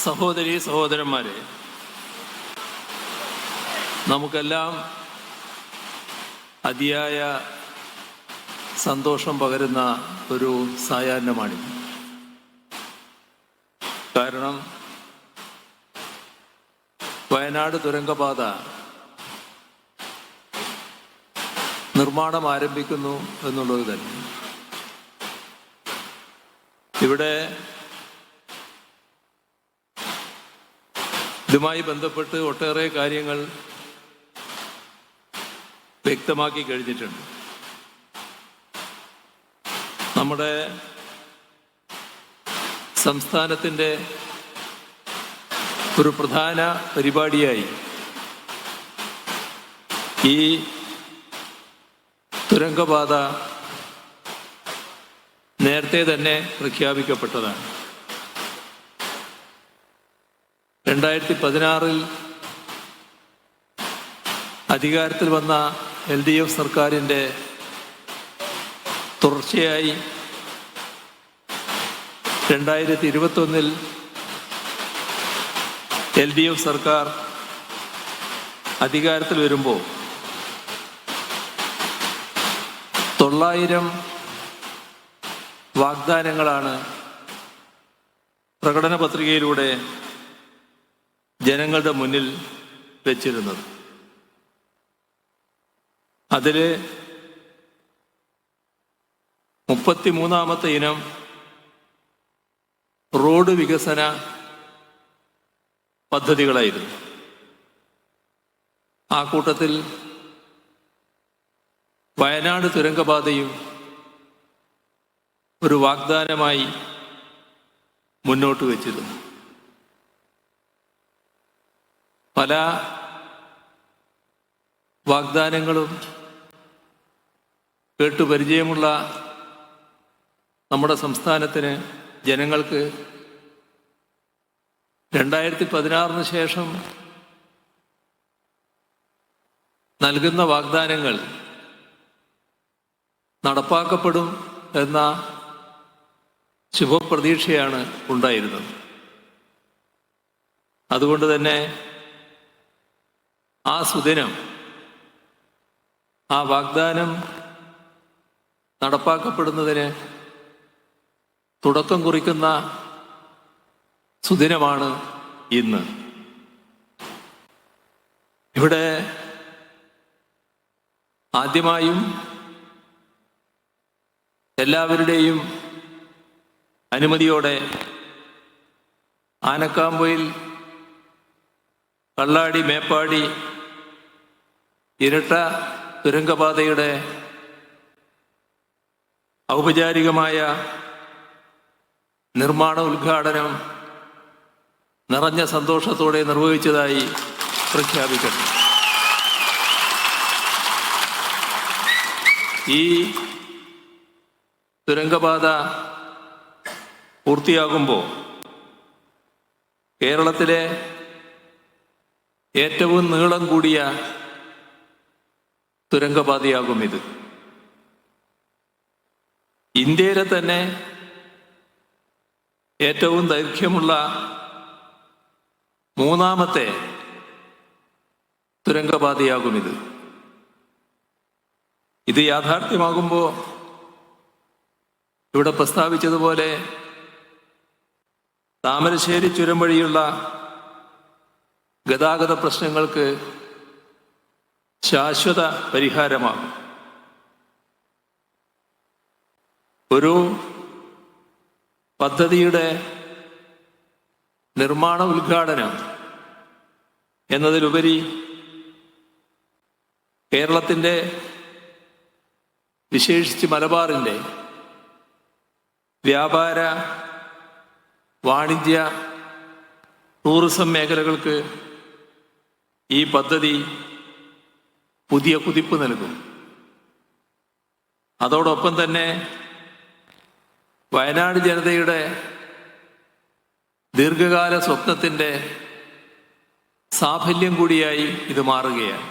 സഹോദരീ സഹോദരന്മാരെ, നമുക്കെല്ലാം അതിയായ സന്തോഷം പകരുന്ന ഒരു സായാഹ്നമാണിത്. കാരണം വയനാട് തുരങ്കപാത നിർമ്മാണം ആരംഭിക്കുന്നു എന്നുള്ളത് തന്നെ. ഇവിടെ ഇതുമായി ബന്ധപ്പെട്ട് ഒട്ടേറെ കാര്യങ്ങൾ വ്യക്തമാക്കി കഴിഞ്ഞിട്ടുണ്ട്. നമ്മുടെ സംസ്ഥാനത്തിൻ്റെ ഒരു പ്രധാന പരിപാടിയായി ഈ തുരങ്കപാത നേരത്തെ തന്നെ പ്രഖ്യാപിക്കപ്പെട്ടതാണ്. 2016 അധികാരത്തിൽ വന്ന LDF സർക്കാരിൻ്റെ തുടർച്ചയായി 2021 LDF സർക്കാർ അധികാരത്തിൽ വരുമ്പോൾ 900 വാഗ്ദാനങ്ങളാണ് പ്രകടന പത്രികയിലൂടെ ജനങ്ങളുടെ മുന്നിൽ വെച്ചിരുന്നത്. അതിൽ 33ാമത്തെ ഇനം റോഡ് വികസന പദ്ധതികളായിരുന്നു. ആ കൂട്ടത്തിൽ വയനാട് തുരങ്കപാതയും ഒരു വാഗ്ദാനമായി മുന്നോട്ട് വച്ചിരുന്നു. പല വാഗ്ദാനങ്ങളും കേട്ടുപരിചയമുള്ള നമ്മുടെ സംസ്ഥാനത്തിന്, ജനങ്ങൾക്ക് 2016 ശേഷം നൽകുന്ന വാഗ്ദാനങ്ങൾ നടപ്പാക്കപ്പെടും എന്ന ശുഭപ്രതീക്ഷയാണ് ഉണ്ടായിരുന്നത്. അതുകൊണ്ട് തന്നെ ആ സുദിനം, ആ വാഗ്ദാനം നടപ്പാക്കപ്പെടുന്നതിന് തുടക്കം കുറിക്കുന്ന സുദിനമാണ് ഇന്ന്. ഇവിടെ ആദ്യമായും എല്ലാവരുടെയും അനുമതിയോടെ ആനക്കാമ്പൊയിൽ കള്ളാടി മേപ്പാടി ഇരട്ട തുരങ്കപാതയുടെ ഔപചാരികമായ നിർമ്മാണ ഉദ്ഘാടനം നിറഞ്ഞ സന്തോഷത്തോടെ നിർവഹിച്ചതായി പ്രഖ്യാപിക്കട്ടെ. ഈ തുരങ്കപാത പൂർത്തിയാകുമ്പോൾ കേരളത്തിലെ ഏറ്റവും നീളം കൂടിയ തുരങ്കപാതയാകും ഇത്. ഇന്ത്യയിലെ തന്നെ ഏറ്റവും ദൈർഘ്യമുള്ള 3ാമത്തെ തുരങ്കപാതയാകും ഇത്. ഇത് യാഥാർത്ഥ്യമാകുമ്പോൾ ഇവിടെ പ്രസ്താവിച്ചതുപോലെ താമരശ്ശേരി ചുരം വഴിയുള്ള ഗതാഗത പ്രശ്നങ്ങൾക്ക് ശാശ്വത പരിഹാരമാകും. ഒരു പദ്ധതിയുടെ നിർമ്മാണ ഉദ്ഘാടനം എന്നതിലുപരി കേരളത്തിൻ്റെ, വിശേഷിച്ച് മലബാറിൻ്റെ വ്യാപാര, വാണിജ്യ, ടൂറിസം മേഖലകൾക്ക് ഈ പദ്ധതി പുതിയ കുതിപ്പ് നൽകും. അതോടൊപ്പം തന്നെ വയനാട് ജനതയുടെ ദീർഘകാല സ്വപ്നത്തിൻ്റെ സാഫല്യം കൂടിയായി ഇത് മാറുകയാണ്.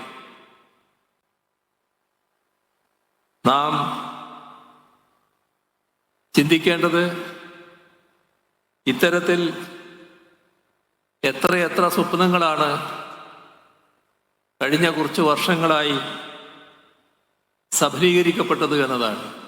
നാം ചിന്തിക്കേണ്ടത്, ഇത്തരത്തിൽ എത്രയെത്ര സ്വപ്നങ്ങളാണ് കഴിഞ്ഞ കുറച്ച് വർഷങ്ങളായി സഫലീകരിക്കപ്പെട്ടത് എന്നതാണ്.